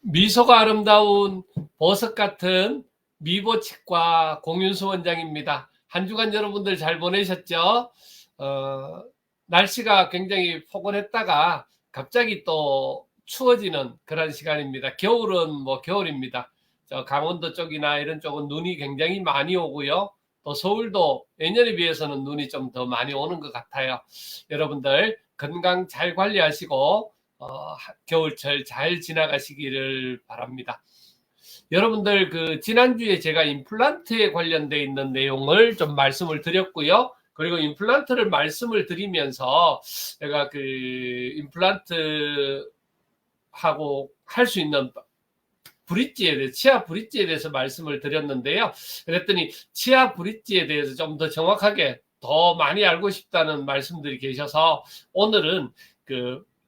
미소가 아름다운 보석 같은 미보치과 공윤수 원장입니다. 한 주간 여러분들 잘 보내셨죠? 날씨가 굉장히 포근했다가 갑자기 또 추워지는 그런 시간입니다. 겨울은 뭐 겨울입니다. 저 강원도 쪽이나 이런 쪽은 눈이 굉장히 많이 오고요. 또 서울도 예년에 비해서는 눈이 좀 더 많이 오는 것 같아요. 여러분들 건강 잘 관리하시고 겨울철 잘 지나가시기를 바랍니다. 여러분들 지난주에 제가 임플란트에 관련돼 있는 내용을 좀 말씀을 드렸고요. 그리고 임플란트를 말씀을 드리면서 제가 임플란트 하고 할 수 있는 브릿지에 대해서, 치아 브릿지에 대해서 말씀을 드렸는데요. 그랬더니 치아 브릿지에 대해서 좀 더 정확하게 더 많이 알고 싶다는 말씀들이 계셔서 오늘은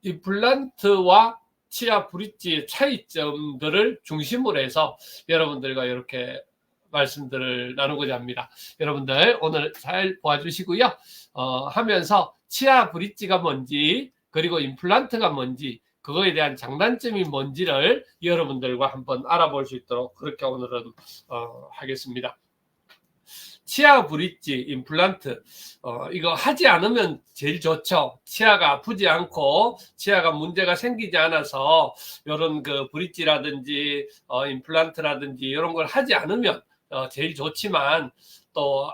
임플란트와 치아 브릿지의 차이점들을 중심으로 해서 여러분들과 이렇게 말씀들을 나누고자 합니다. 여러분들 오늘 잘 봐주시고요. 하면서 치아 브릿지가 뭔지 그리고 임플란트가 뭔지 그거에 대한 장단점이 뭔지를 여러분들과 한번 알아볼 수 있도록 그렇게 오늘은 하겠습니다. 치아 브릿지, 임플란트 이거 하지 않으면 제일 좋죠. 치아가 아프지 않고 치아가 문제가 생기지 않아서 이런 브릿지라든지 임플란트라든지 이런 걸 하지 않으면 제일 좋지만 또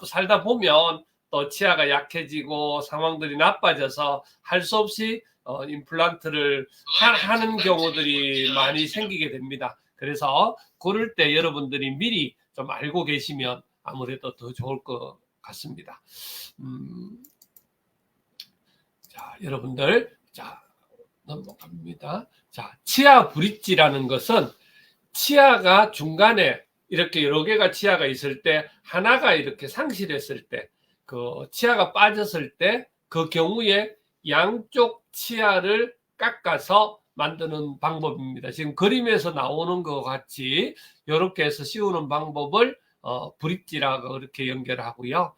살다 보면 또 치아가 약해지고 상황들이 나빠져서 할 수 없이 임플란트를 하는 경우들이 많이 생기게 됩니다. 그래서 그럴 때 여러분들이 미리 좀 알고 계시면 아무래도 더 좋을 것 같습니다. 자, 여러분들, 자, 넘어갑니다. 자, 치아 브릿지라는 것은 치아가 중간에 이렇게 여러 개가 치아가 있을 때 하나가 이렇게 상실했을 때 치아가 빠졌을 때 그 경우에 양쪽 치아를 깎아서 만드는 방법입니다. 지금 그림에서 나오는 것 같이 이렇게 해서 씌우는 방법을 브릿지라고 그렇게 연결하고요.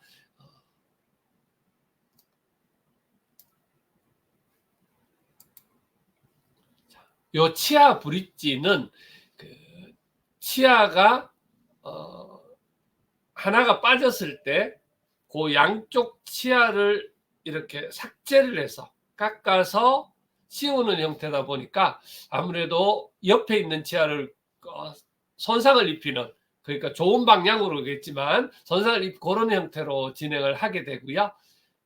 요 치아 브릿지는 치아가 하나가 빠졌을 때 그 양쪽 치아를 이렇게 삭제를 해서 깎아서 씌우는 형태다 보니까 아무래도 옆에 있는 치아를 손상을 입히는, 그러니까 좋은 방향으로겠지만 손상을 입고 그런 형태로 진행을 하게 되고요.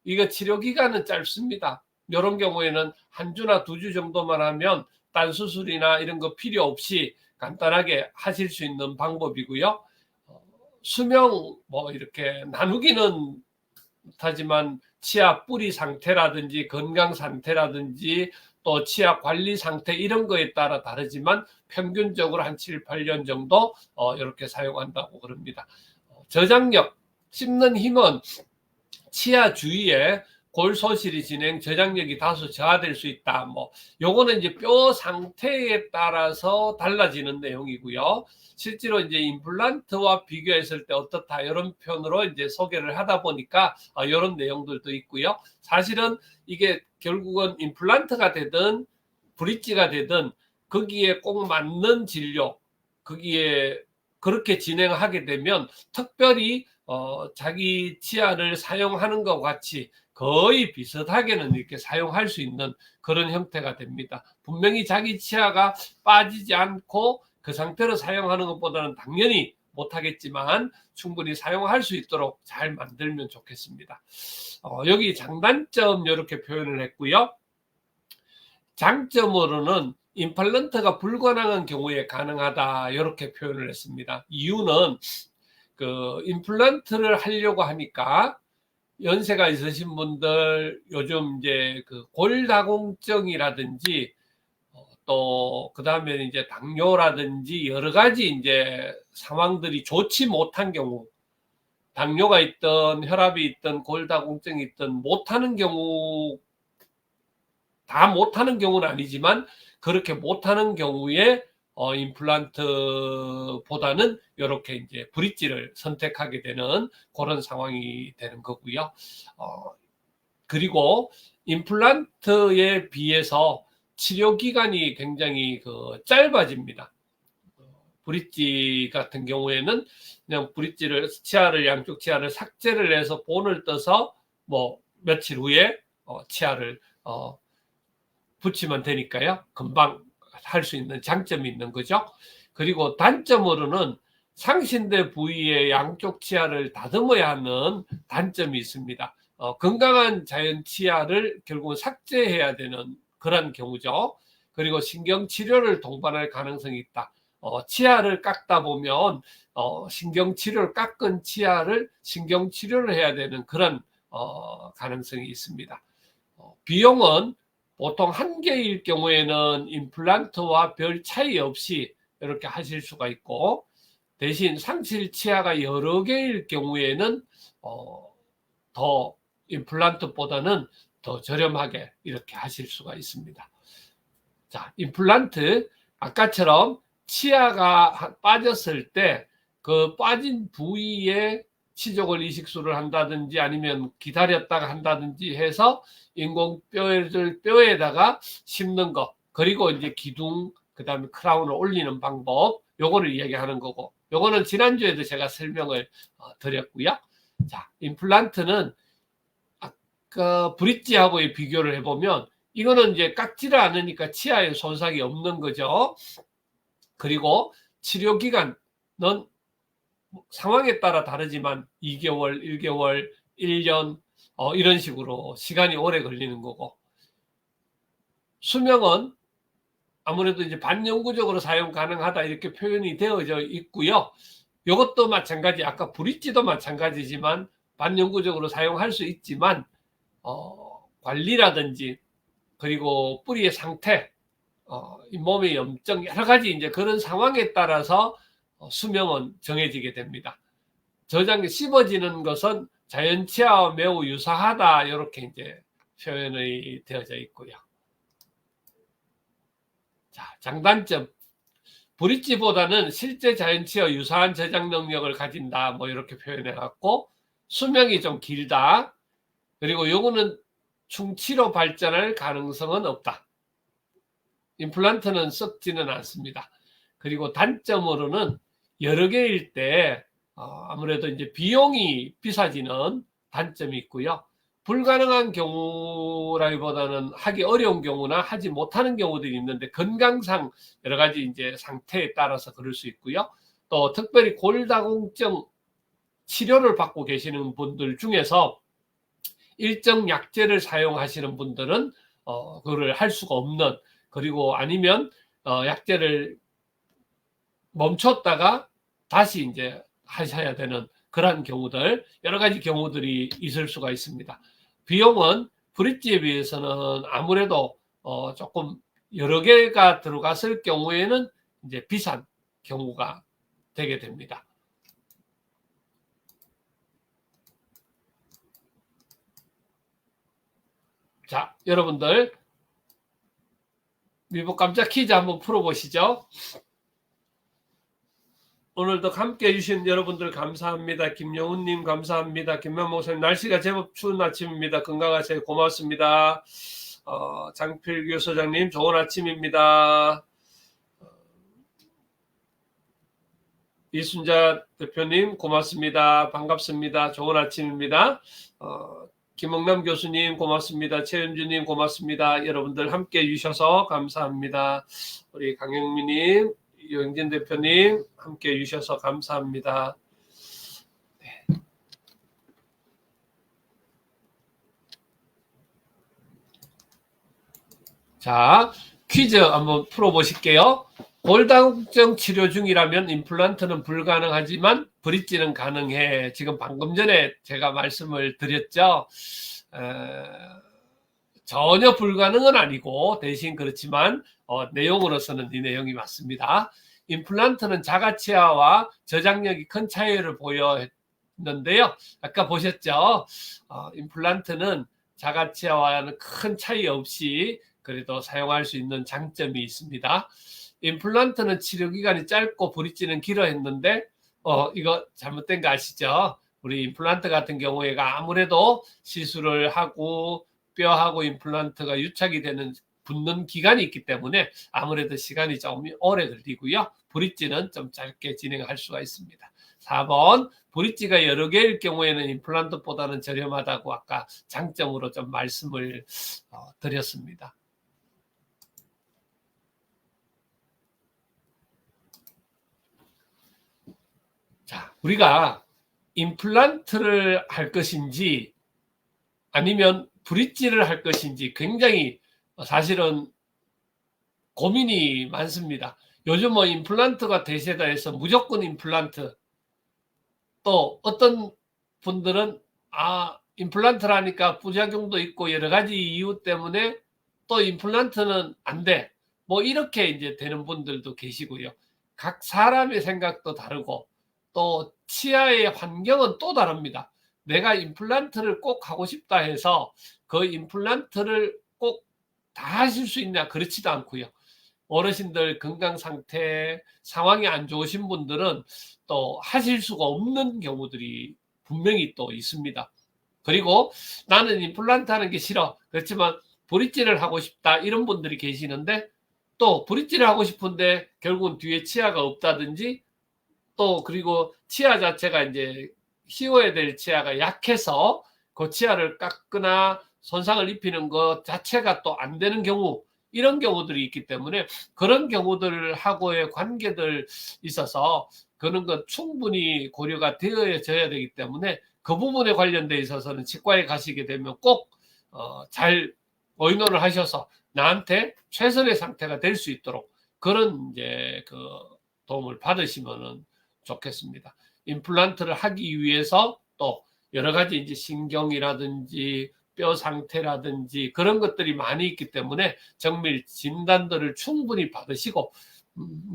이거 치료 기간은 짧습니다. 이런 경우에는 한 주나 2주 정도만 하면 딴 수술이나 이런 거 필요 없이 간단하게 하실 수 있는 방법이고요. 수명 이렇게 나누기는 하지만 치아 뿌리 상태라든지 건강 상태라든지 또 치아 관리 상태 이런 거에 따라 다르지만 평균적으로 한 7, 8년 정도 이렇게 사용한다고 그럽니다. 저장력, 씹는 힘은 치아 주위에 골소실이 진행 저장력이 다소 저하될 수 있다. 요거는 이제 뼈 상태에 따라서 달라지는 내용이고요. 실제로 이제 임플란트와 비교했을 때 어떻다 이런 편으로 이제 소개를 하다 보니까 이런 내용들도 있고요. 사실은 이게 결국은 임플란트가 되든 브릿지가 되든 거기에 꼭 맞는 진료, 거기에 그렇게 진행하게 되면 특별히 자기 치아를 사용하는 것 같이 거의 비슷하게는 이렇게 사용할 수 있는 그런 형태가 됩니다. 분명히 자기 치아가 빠지지 않고 그 상태로 사용하는 것보다는 당연히 못하겠지만 충분히 사용할 수 있도록 잘 만들면 좋겠습니다. 여기 장단점 이렇게 표현을 했고요. 장점으로는 임플란트가 불가능한 경우에 가능하다 이렇게 표현을 했습니다. 이유는 임플란트를 하려고 하니까 연세가 있으신 분들 요즘 이제 골다공증이라든지 또 그다음에 이제 당뇨라든지 여러 가지 이제 상황들이 좋지 못한 경우, 당뇨가 있든 혈압이 있든 골다공증이 있든 못하는 경우, 다 못하는 경우는 아니지만 그렇게 못하는 경우에 임플란트보다는 이렇게 이제 브릿지를 선택하게 되는 그런 상황이 되는 거고요. 그리고 임플란트에 비해서 치료 기간이 굉장히 짧아집니다. 브릿지 같은 경우에는 그냥 브릿지를 양쪽 치아를 삭제를 해서 본을 떠서 뭐 며칠 후에 치아를 붙이면 되니까요. 금방 할 수 있는 장점이 있는 거죠. 그리고 단점으로는 상신대 부위의 양쪽 치아를 다듬어야 하는 단점이 있습니다. 건강한 자연 치아를 결국은 삭제해야 되는 그런 경우죠. 그리고 신경치료를 동반할 가능성이 있다. 치아를 깎다 보면 신경치료를 깎은 치아를 신경치료를 해야 되는 그런 가능성이 있습니다. 비용은 보통 한 개일 경우에는 임플란트와 별 차이 없이 이렇게 하실 수가 있고, 대신 상실 치아가 여러 개일 경우에는 더 임플란트보다는 더 저렴하게 이렇게 하실 수가 있습니다. 자, 임플란트 아까처럼 치아가 빠졌을 때 그 빠진 부위에 치조골 이식술을 한다든지 아니면 기다렸다가 한다든지 해서 뼈에다가 심는 거, 그리고 이제 기둥, 그 다음에 크라운을 올리는 방법, 요거를 이야기하는 거고, 요거는 지난주에도 제가 설명을 드렸고요. 자, 임플란트는 아까 브릿지하고의 비교를 해보면 이거는 이제 깎지를 않으니까 치아에 손상이 없는 거죠. 그리고 치료 기간은 상황에 따라 다르지만 2개월, 1개월, 1년 이런 식으로 시간이 오래 걸리는 거고, 수명은 아무래도 이제 반영구적으로 사용 가능하다 이렇게 표현이 되어져 있고요. 이것도 마찬가지, 아까 브릿지도 마찬가지지만 반영구적으로 사용할 수 있지만 관리라든지 그리고 뿌리의 상태, 잇몸의 염증, 여러 가지 이제 그런 상황에 따라서 수명은 정해지게 됩니다. 저장이 씹어지는 것은 자연 치아와 매우 유사하다, 이렇게 이제 표현이 되어져 있고요. 자, 장단점. 브릿지보다는 실제 자연 치아와 유사한 저장 능력을 가진다, 뭐 이렇게 표현해 갖고, 수명이 좀 길다. 그리고 요거는 충치로 발전할 가능성은 없다. 임플란트는 썩지는 않습니다. 그리고 단점으로는 여러 개일 때 아무래도 이제 비용이 비싸지는 단점이 있고요. 불가능한 경우라기보다는 하기 어려운 경우나 하지 못하는 경우들이 있는데, 건강상 여러 가지 이제 상태에 따라서 그럴 수 있고요. 또 특별히 골다공증 치료를 받고 계시는 분들 중에서 일정 약제를 사용하시는 분들은 그거를 할 수가 없는, 그리고 아니면 약제를 멈췄다가 다시 이제 하셔야 되는 그런 경우들, 여러 가지 경우들이 있을 수가 있습니다. 비용은 브릿지에 비해서는 아무래도 조금 여러 개가 들어갔을 경우에는 이제 비싼 경우가 되게 됩니다. 자, 여러분들 미복 깜짝 퀴즈 한번 풀어보시죠. 오늘도 함께 해주신 여러분들 감사합니다. 김영훈님 감사합니다. 김만 목사님, 날씨가 제법 추운 아침입니다. 건강하세요. 고맙습니다. 장필규 소장님 좋은 아침입니다. 이순자 대표님 고맙습니다. 반갑습니다. 좋은 아침입니다. 김홍남 교수님 고맙습니다. 최은주님 고맙습니다. 여러분들 함께 해주셔서 감사합니다. 우리 강영민님, 유영진 대표님 함께 해주셔서 감사합니다. 네. 자, 퀴즈 한번 풀어보실게요. 골다공증 치료 중이라면 임플란트는 불가능하지만 브릿지는 가능해. 지금 방금 전에 제가 말씀을 드렸죠. 전혀 불가능은 아니고, 대신 그렇지만 내용으로서는 이 내용이 맞습니다. 임플란트는 자가치아와 저장력이 큰 차이를 보였는데요. 아까 보셨죠? 임플란트는 자가치아와는 큰 차이 없이 그래도 사용할 수 있는 장점이 있습니다. 임플란트는 치료기간이 짧고 브릿지는 길어 했는데 이거 잘못된 거 아시죠? 우리 임플란트 같은 경우에가 아무래도 시술을 하고 뼈하고 임플란트가 유착이 되는 붙는 기간이 있기 때문에 아무래도 시간이 좀 오래 걸리고요. 브릿지는 좀 짧게 진행할 수가 있습니다. 4번 브릿지가 여러 개일 경우에는 임플란트보다는 저렴하다고 아까 장점으로 좀 말씀을 드렸습니다. 자, 우리가 임플란트를 할 것인지 아니면 브릿지를 할 것인지 굉장히 사실은 고민이 많습니다. 요즘 뭐 임플란트가 대세다 해서 무조건 임플란트, 또 어떤 분들은 임플란트라니까 부작용도 있고 여러 가지 이유 때문에 또 임플란트는 안 돼. 뭐 이렇게 이제 되는 분들도 계시고요. 각 사람의 생각도 다르고 또 치아의 환경은 또 다릅니다. 내가 임플란트를 꼭 하고 싶다 해서 그 임플란트를 꼭 다 하실 수 있냐? 그렇지도 않고요. 어르신들 건강 상태 상황이 안 좋으신 분들은 또 하실 수가 없는 경우들이 분명히 또 있습니다. 그리고 나는 임플란트 하는 게 싫어. 그렇지만 브릿지를 하고 싶다. 이런 분들이 계시는데 또 브릿지를 하고 싶은데 결국은 뒤에 치아가 없다든지 또 그리고 치아 자체가 이제 씌워야 될 치아가 약해서 그 치아를 깎거나 손상을 입히는 것 자체가 또 안 되는 경우, 이런 경우들이 있기 때문에 그런 경우들하고의 관계들 있어서 그런 건 충분히 고려가 되어져야 되기 때문에 그 부분에 관련돼 있어서는 치과에 가시게 되면 꼭 잘 의논을 하셔서 나한테 최선의 상태가 될 수 있도록 그런 이제 그 도움을 받으시면 좋겠습니다. 임플란트를 하기 위해서 또 여러 가지 이제 신경이라든지 뼈 상태라든지 그런 것들이 많이 있기 때문에 정밀 진단들을 충분히 받으시고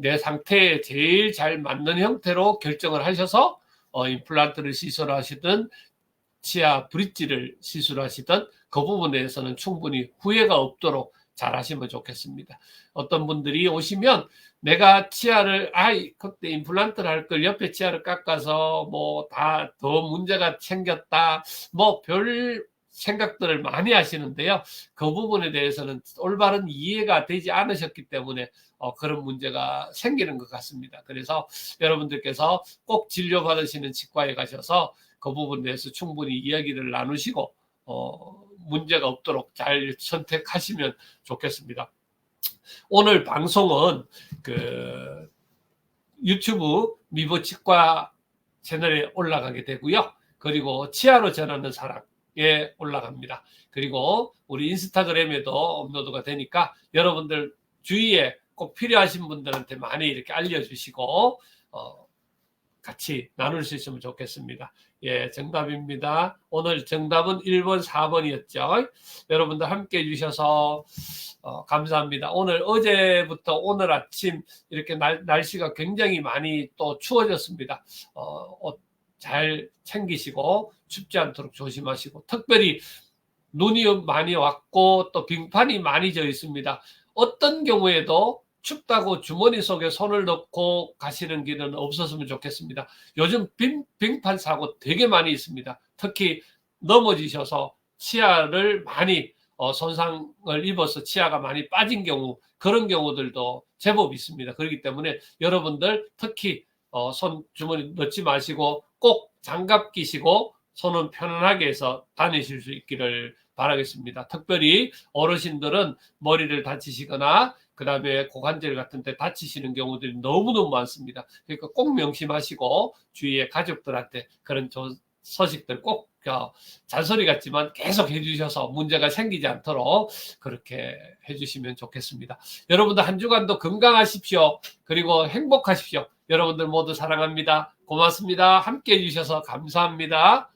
내 상태에 제일 잘 맞는 형태로 결정을 하셔서 임플란트를 시술하시든 치아 브릿지를 시술하시든 그 부분에서는 충분히 후회가 없도록 잘 하시면 좋겠습니다. 어떤 분들이 오시면 내가 치아를 그때 임플란트를 할 걸 옆에 치아를 깎아서 뭐 다 더 문제가 생겼다 뭐 별 생각들을 많이 하시는데요. 그 부분에 대해서는 올바른 이해가 되지 않으셨기 때문에 그런 문제가 생기는 것 같습니다. 그래서 여러분들께서 꼭 진료받으시는 치과에 가셔서 그 부분에 대해서 충분히 이야기를 나누시고 문제가 없도록 잘 선택하시면 좋겠습니다. 오늘 방송은 그 유튜브 미보치과 채널에 올라가게 되고요. 그리고 치아로 전하는 사랑에 올라갑니다. 그리고 우리 인스타그램에도 업로드가 되니까 여러분들 주위에 꼭 필요하신 분들한테 많이 이렇게 알려주시고 같이 나눌 수 있으면 좋겠습니다. 예, 정답입니다. 오늘 정답은 1번, 4번이었죠. 여러분들 함께 해주셔서 감사합니다. 오늘 어제부터 오늘 아침 이렇게 날씨가 굉장히 많이 또 추워졌습니다. 옷 잘 챙기시고 춥지 않도록 조심하시고 특별히 눈이 많이 왔고 또 빙판이 많이 져 있습니다. 어떤 경우에도 춥다고 주머니 속에 손을 넣고 가시는 길은 없었으면 좋겠습니다. 요즘 빙판 사고 되게 많이 있습니다. 특히 넘어지셔서 치아를 많이 손상을 입어서 치아가 많이 빠진 경우 그런 경우들도 제법 있습니다. 그렇기 때문에 여러분들 특히 손 주머니 넣지 마시고 꼭 장갑 끼시고 손은 편안하게 해서 다니실 수 있기를 바라겠습니다. 특별히 어르신들은 머리를 다치시거나 그 다음에 고관절 같은 데 다치시는 경우들이 너무너무 많습니다. 그러니까 꼭 명심하시고 주위에 가족들한테 그런 소식들 꼭 잔소리 같지만 계속 해주셔서 문제가 생기지 않도록 그렇게 해주시면 좋겠습니다. 여러분들 한 주간도 건강하십시오. 그리고 행복하십시오. 여러분들 모두 사랑합니다. 고맙습니다. 함께 해주셔서 감사합니다.